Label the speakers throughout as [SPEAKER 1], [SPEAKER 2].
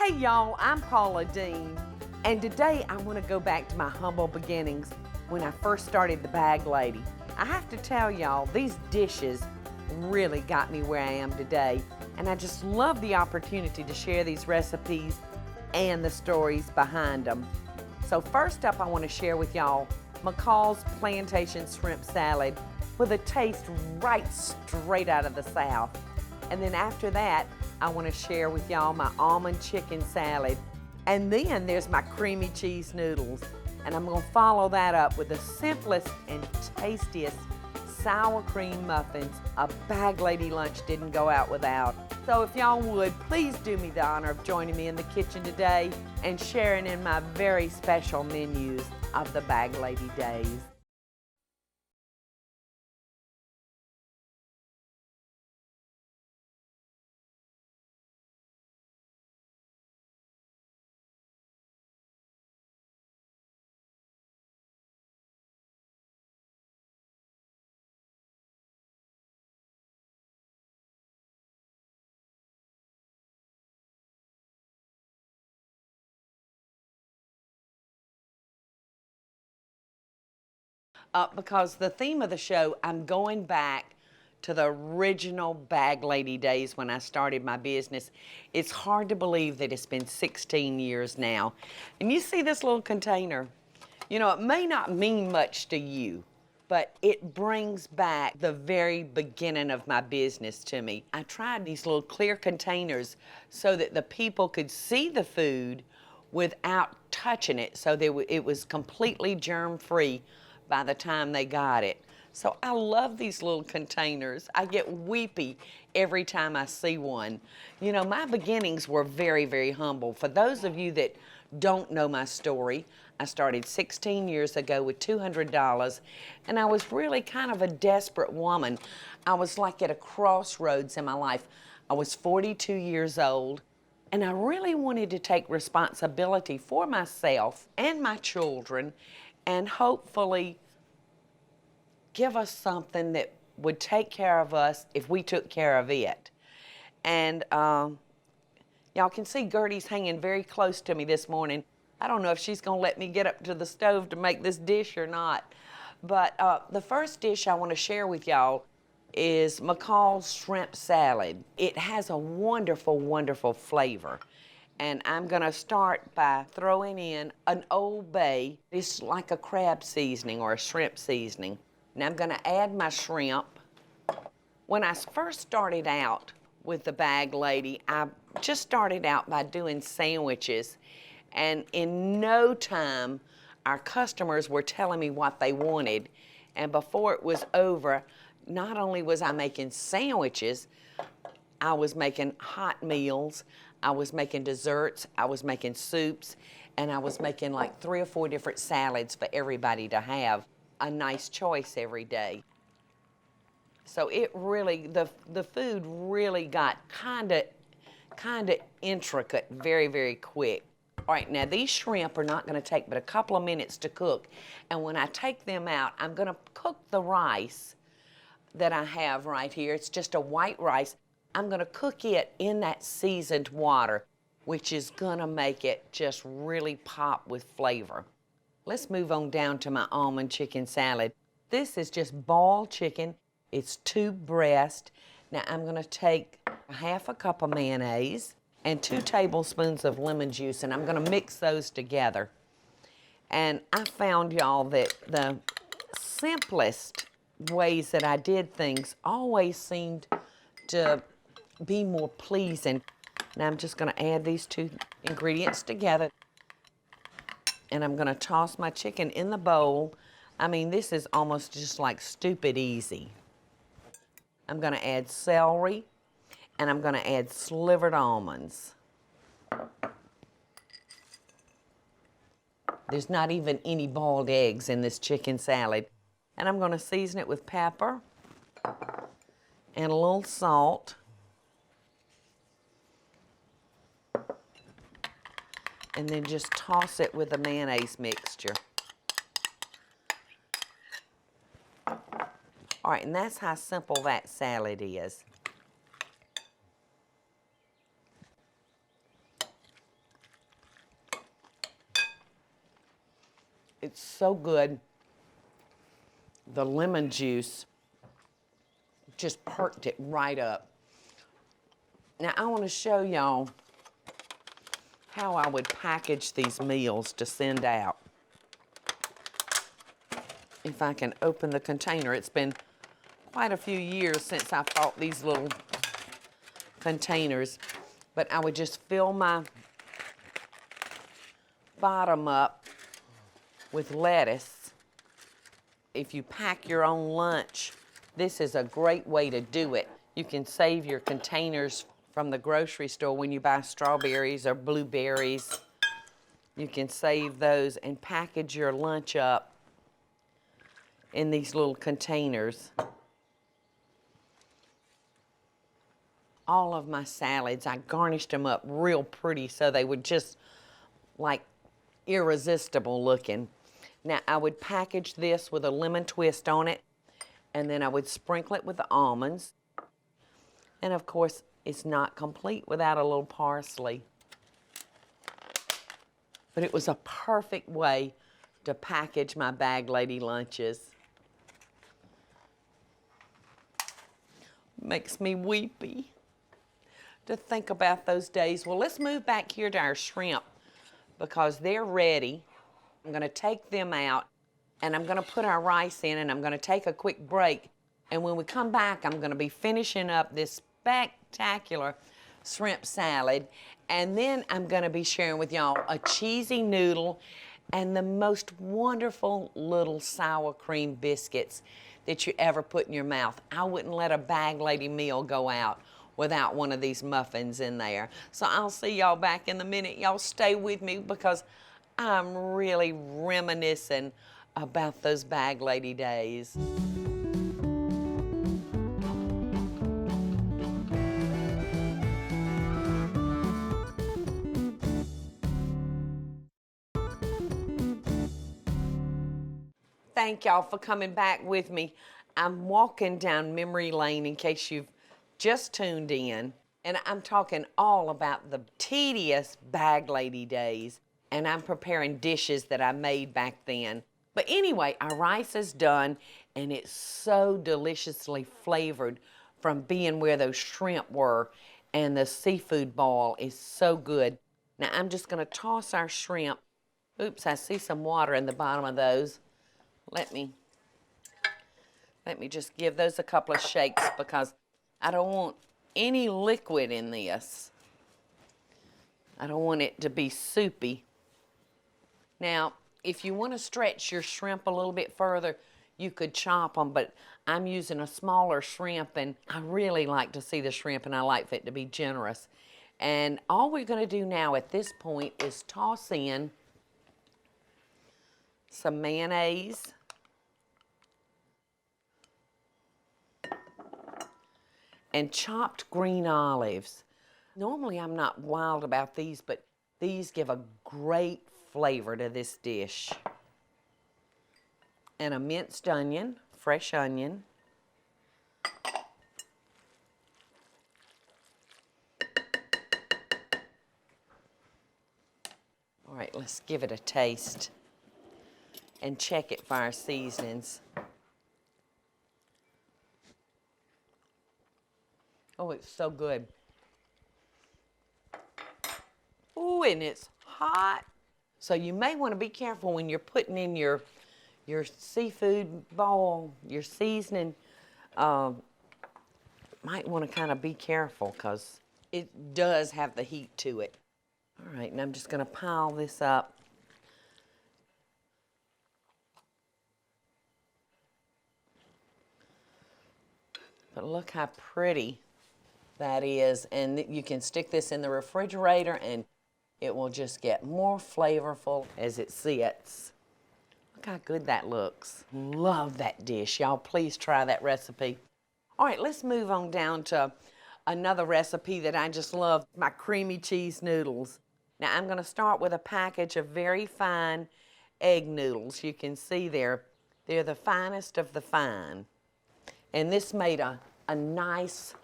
[SPEAKER 1] Hey y'all, I'm Paula Deen, and today I want to go back to my humble beginnings when I first started the Bag Lady. I have to tell y'all, these dishes really got me where I am today, and I just love the opportunity to share these recipes and the stories behind them. So first up, I want to share with y'all McCall's plantation shrimp salad with a taste right straight out of the South. And then after that, I want to share with y'all my almond chicken salad. And then there's my creamy cheese noodles. And I'm going to follow that up with the simplest and tastiest sour cream muffins a Bag Lady lunch didn't go out without. So if y'all would, please do me the honor of joining me in the kitchen today and sharing in my very special menus of the Bag Lady days. Because the theme of the show, I'm going back to the original Bag Lady days when I started my business. It's hard to believe that it's been 16 years now. And you see this little container. You know, it may not mean much to you, but it brings back the very beginning of my business to me. I tried these little clear containers so that the people could see the food without touching it, so that it was completely germ-free by the time they got it. So I love these little containers. I get weepy every time I see one. You know, my beginnings were very, very humble. For those of you that don't know my story, I started 16 years ago with $200, and I was really kind of a desperate woman. I was like at a crossroads in my life. I was 42 years old, and I really wanted to take responsibility for myself and my children and hopefully give us something that would take care of us if we took care of it. And y'all can see Gertie's hanging very close to me this morning. I don't know if she's going to let me get up to the stove to make this dish or not. But the first dish I want to share with y'all is McCall's shrimp salad. It has a wonderful, wonderful flavor. And I'm going to start by throwing in an Old Bay. It's like a crab seasoning or a shrimp seasoning. Now I'm going to add my shrimp. When I first started out with the Bag Lady, I just started out by doing sandwiches. And in no time, our customers were telling me what they wanted. And before it was over, not only was I making sandwiches, I was making hot meals, I was making desserts, I was making soups, and I was making like 3 or 4 different salads for everybody to have a nice choice every day. So it really, the food really got kind of intricate very, very quick. All right, now these shrimp are not going to take but a couple of minutes to cook. And when I take them out, I'm going to cook the rice that I have right here. It's just a white rice. I'm going to cook it in that seasoned water, which is going to make it just really pop with flavor. Let's move on down to my almond chicken salad. This is just boiled chicken. It's 2 breasts. Now I'm going to take half a cup of mayonnaise and 2 tablespoons of lemon juice, and I'm going to mix those together. And I found, y'all, that the simplest ways that I did things always seemed to be more pleasing. Now I'm just going to add these 2 ingredients together, and I'm going to toss my chicken in the bowl. I mean, this is almost just like stupid easy. I'm going to add celery, and I'm going to add slivered almonds. There's not even any boiled eggs in this chicken salad. And I'm going to season it with pepper and a little salt. And then just toss it with the mayonnaise mixture. All right, and that's how simple that salad is. It's so good. The lemon juice just perked it right up. Now I want to show y'all how I would package these meals to send out. If I can open the container. It's been quite a few years since I bought these little containers, but I would just fill my bottom up with lettuce. If you pack your own lunch, this is a great way to do it. You can save your containers from the grocery store when you buy strawberries or blueberries. You can save those and package your lunch up in these little containers. All of my salads, I garnished them up real pretty so they would just like irresistible looking. Now I would package this with a lemon twist on it, and then I would sprinkle it with the almonds. And of course, it's not complete without a little parsley. But it was a perfect way to package my bag lady lunches. Makes me weepy to think about those days. Well, let's move back here to our shrimp because they're ready. I'm going to take them out and I'm going to put our rice in, and I'm going to take a quick break. And when we come back, I'm going to be finishing up this spectacular shrimp salad. And then I'm going to be sharing with y'all a cheesy noodle and the most wonderful little sour cream biscuits that you ever put in your mouth. I wouldn't let a bag lady meal go out without one of these muffins in there. So I'll see y'all back in a minute. Y'all stay with me because I'm really reminiscing about those bag lady days. Thank y'all for coming back with me. I'm walking down memory lane in case you've just tuned in, and I'm talking all about the tedious bag lady days, and I'm preparing dishes that I made back then. But anyway, our rice is done, and it's so deliciously flavored from being where those shrimp were, and the seafood ball is so good. Now I'm just gonna toss our shrimp. Oops, I see some water in the bottom of those. Let me just give those a couple of shakes because I don't want any liquid in this. I don't want it to be soupy. Now, if you want to stretch your shrimp a little bit further, you could chop them, but I'm using a smaller shrimp, and I really like to see the shrimp, and I like for it to be generous. And all we're going to do now at this point is toss in some mayonnaise, and chopped green olives. Normally I'm not wild about these, but these give a great flavor to this dish. And a minced onion, fresh onion. All right, let's give it a taste and check it for our seasonings. Oh, it's so good. Ooh, and it's hot. So you may want to be careful when you're putting in your seafood bowl, your seasoning. Might want to kind of be careful because it does have the heat to it. All right, and I'm just going to pile this up. But look how pretty that is, and you can stick this in the refrigerator and it will just get more flavorful as it sits. Look how good that looks. Love that dish. Y'all please try that recipe. All right, let's move on down to another recipe that I just love, my creamy cheese noodles. Now I'm gonna start with a package of very fine egg noodles. You can see they're the finest of the fine. And this made a nice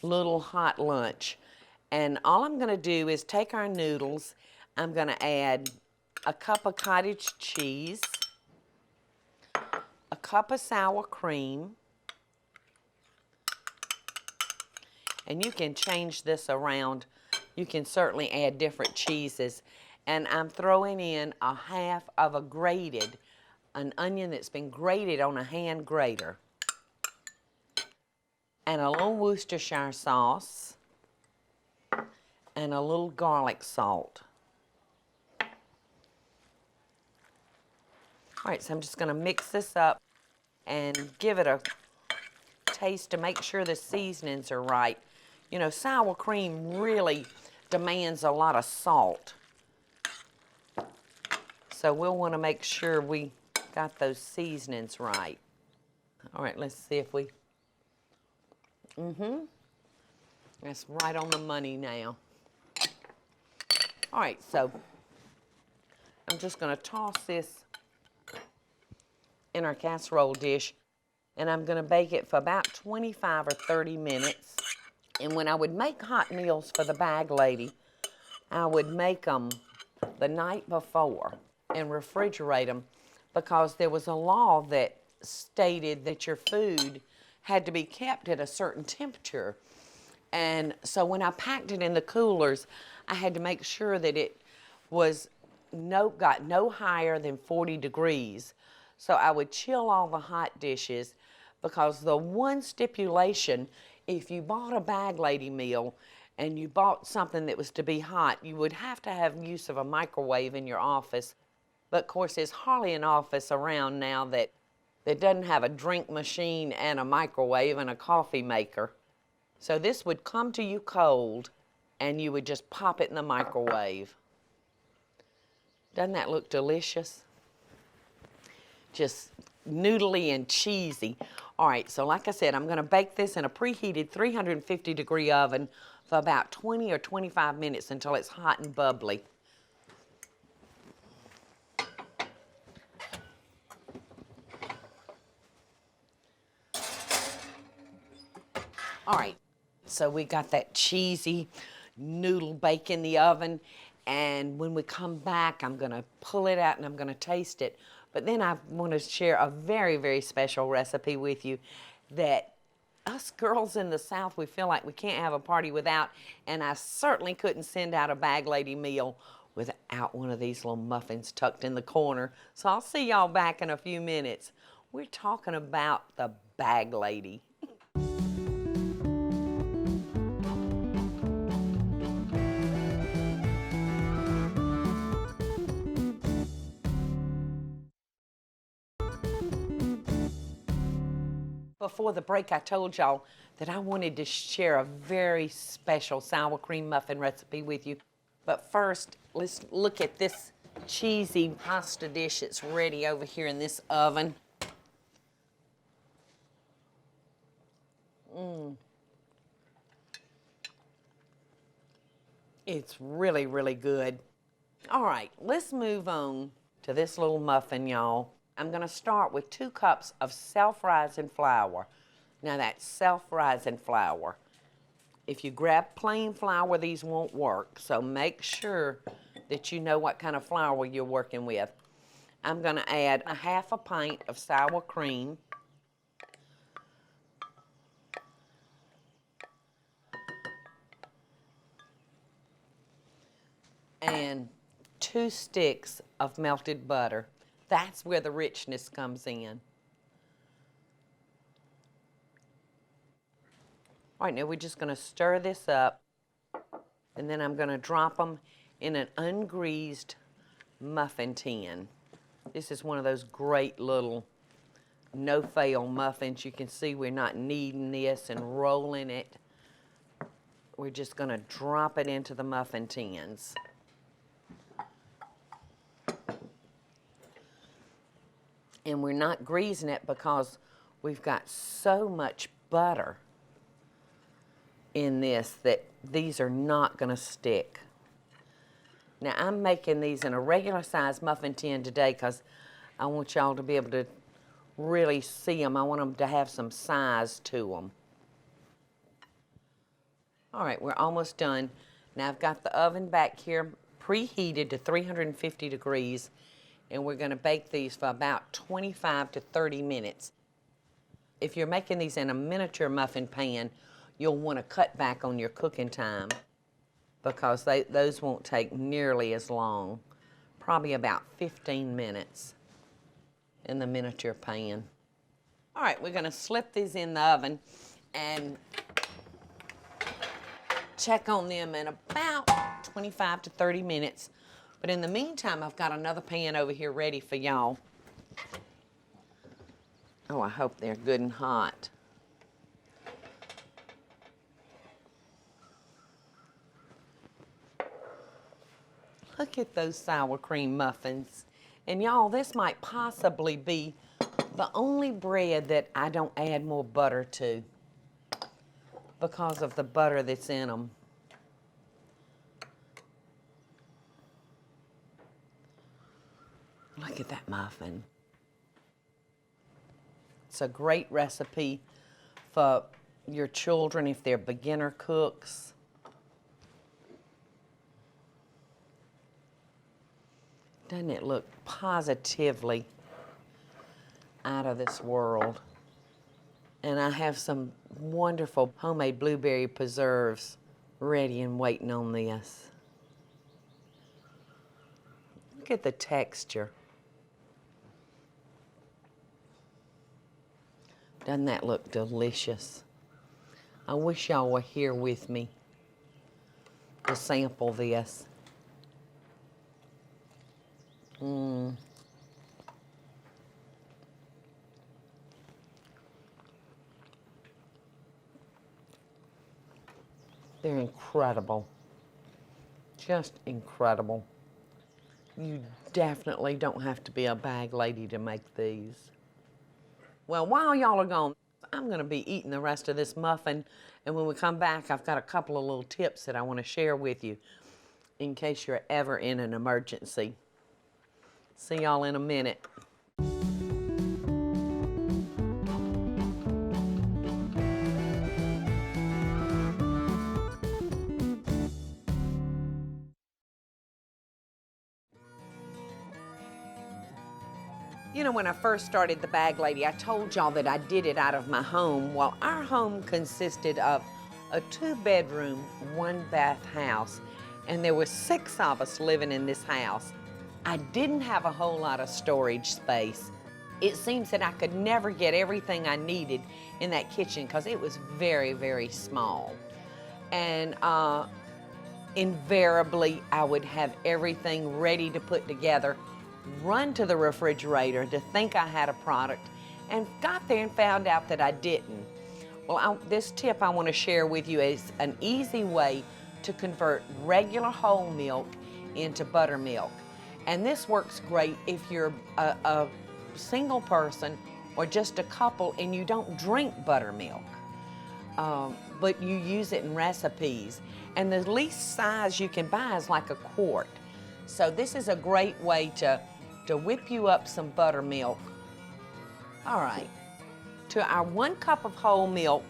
[SPEAKER 1] little hot lunch. And all I'm gonna do is take our noodles, I'm gonna add a cup of cottage cheese, a cup of sour cream, and you can change this around. You can certainly add different cheeses. And I'm throwing in a half of an onion that's been grated on a hand grater, and a little Worcestershire sauce, and a little garlic salt. All right, so I'm just gonna mix this up and give it a taste to make sure the seasonings are right. You know, sour cream really demands a lot of salt. So we'll want to make sure we got those seasonings right. All right, let's see if we, that's right on the money now. All right, so I'm just gonna toss this in our casserole dish, and I'm gonna bake it for about 25 or 30 minutes. And when I would make hot meals for the bag lady, I would make them the night before and refrigerate them, because there was a law that stated that your food had to be kept at a certain temperature. And so when I packed it in the coolers, I had to make sure that it was got no higher than 40 degrees. So I would chill all the hot dishes, because the one stipulation, if you bought a bag lady meal and you bought something that was to be hot, you would have to have use of a microwave in your office. But of course, there's hardly an office around now that doesn't have a drink machine and a microwave and a coffee maker. So this would come to you cold, and you would just pop it in the microwave. Doesn't that look delicious? Just noodly and cheesy. All right, so like I said, I'm gonna bake this in a preheated 350-degree oven for about 20 or 25 minutes until it's hot and bubbly. All right, so we got that cheesy noodle bake in the oven, and when we come back, I'm gonna pull it out and I'm gonna taste it. But then I want to share a very, very special recipe with you that us girls in the South, we feel like we can't have a party without, and I certainly couldn't send out a bag lady meal without one of these little muffins tucked in the corner. So I'll see y'all back in a few minutes. We're talking about the bag lady. Before the break, I told y'all that I wanted to share a very special sour cream muffin recipe with you. But first, let's look at this cheesy pasta dish that's ready over here in this oven. It's really, really good. All right, let's move on to this little muffin, y'all. I'm gonna start with 2 cups of self-rising flour. Now that's self-rising flour. If you grab plain flour, these won't work, so make sure that you know what kind of flour you're working with. I'm gonna add a half a pint of sour cream, and 2 sticks of melted butter. That's where the richness comes in. All right, now we're just gonna stir this up, and then I'm gonna drop them in an ungreased muffin tin. This is one of those great little no-fail muffins. You can see we're not kneading this and rolling it. We're just gonna drop it into the muffin tins. And we're not greasing it because we've got so much butter in this that these are not gonna stick. Now I'm making these in a regular size muffin tin today because I want y'all to be able to really see them. I want them to have some size to them. All right, we're almost done. Now I've got the oven back here preheated to 350 degrees, and we're gonna bake these for about 25 to 30 minutes. If you're making these in a miniature muffin pan, you'll wanna cut back on your cooking time because those won't take nearly as long, probably about 15 minutes in the miniature pan. All right, we're gonna slip these in the oven and check on them in about 25 to 30 minutes. But in the meantime, I've got another pan over here ready for y'all. Oh, I hope they're good and hot. Look at those sour cream muffins. And y'all, this might possibly be the only bread that I don't add more butter to because of the butter that's in them. Look at that muffin. It's a great recipe for your children if they're beginner cooks. Doesn't it look positively out of this world? And I have some wonderful homemade blueberry preserves ready and waiting on this. Look at the texture. Doesn't that look delicious? I wish y'all were here with me to sample this. They're incredible. Just incredible. You definitely don't have to be a bag lady to make these. Well, while y'all are gone, I'm gonna be eating the rest of this muffin, and when we come back, I've got a couple of little tips that I want to share with you in case you're ever in an emergency. See y'all in a minute. You know, when I first started the Bag Lady, I told y'all that I did it out of my home. Well, our home consisted of a 2-bedroom, 1-bath house, and there were 6 of us living in this house. I didn't have a whole lot of storage space. It seems that I could never get everything I needed in that kitchen because it was very, very small. And invariably, I would have everything ready to put together, run to the refrigerator to think I had a product, and got there and found out that I didn't. Well, this tip I want to share with you is an easy way to convert regular whole milk into buttermilk. And this works great if you're a single person or just a couple and you don't drink buttermilk, but you use it in recipes. And the least size you can buy is like a quart. So this is a great way to whip you up some buttermilk. All right, to our 1 cup of whole milk,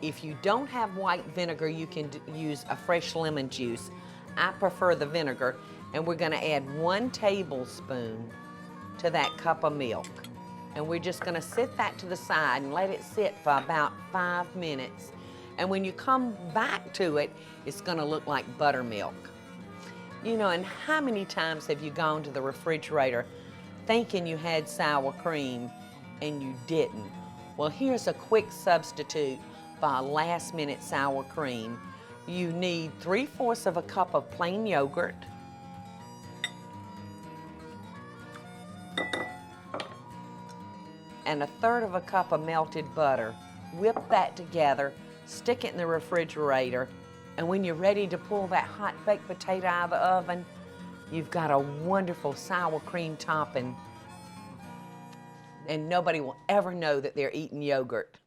[SPEAKER 1] if you don't have white vinegar, you can use a fresh lemon juice. I prefer the vinegar, and we're gonna add 1 tablespoon to that cup of milk. And we're just gonna set that to the side and let it sit for about 5 minutes. And when you come back to it, it's gonna look like buttermilk. You know, and how many times have you gone to the refrigerator thinking you had sour cream and you didn't? Well, here's a quick substitute for a last-minute sour cream. You need 3/4 of a cup of plain yogurt, and 1/3 of a cup of melted butter. Whip that together, stick it in the refrigerator, and when you're ready to pull that hot baked potato out of the oven, you've got a wonderful sour cream topping, and nobody will ever know that they're eating yogurt.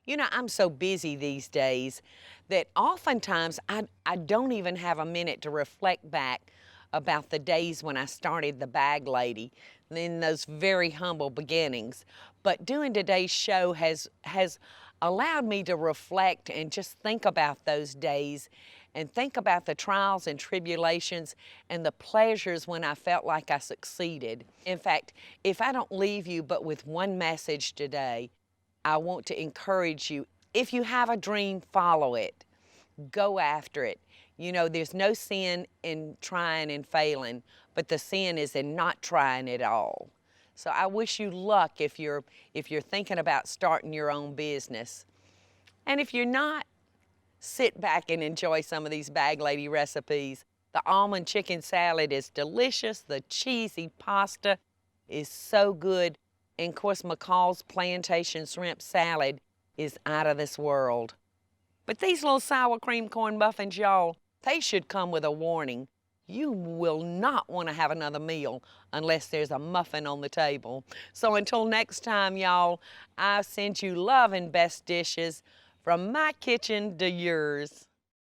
[SPEAKER 1] You know, I'm so busy these days that oftentimes I don't even have a minute to reflect back about the days when I started the Bag Lady in those very humble beginnings. But doing today's show has allowed me to reflect and just think about those days and think about the trials and tribulations and the pleasures when I felt like I succeeded. In fact, if I don't leave you but with one message today, I want to encourage you. If you have a dream, follow it. Go after it. You know, there's no sin in trying and failing, but the sin is in not trying at all. So I wish you luck if you're thinking about starting your own business. And if you're not, sit back and enjoy some of these bag lady recipes. The almond chicken salad is delicious. The cheesy pasta is so good. And of course, McCall's plantain shrimp salad is out of this world. But these little sour cream corn muffins, y'all, they should come with a warning. You will not want to have another meal unless there's a muffin on the table. So until next time, y'all, I send you love and best dishes from my kitchen to yours.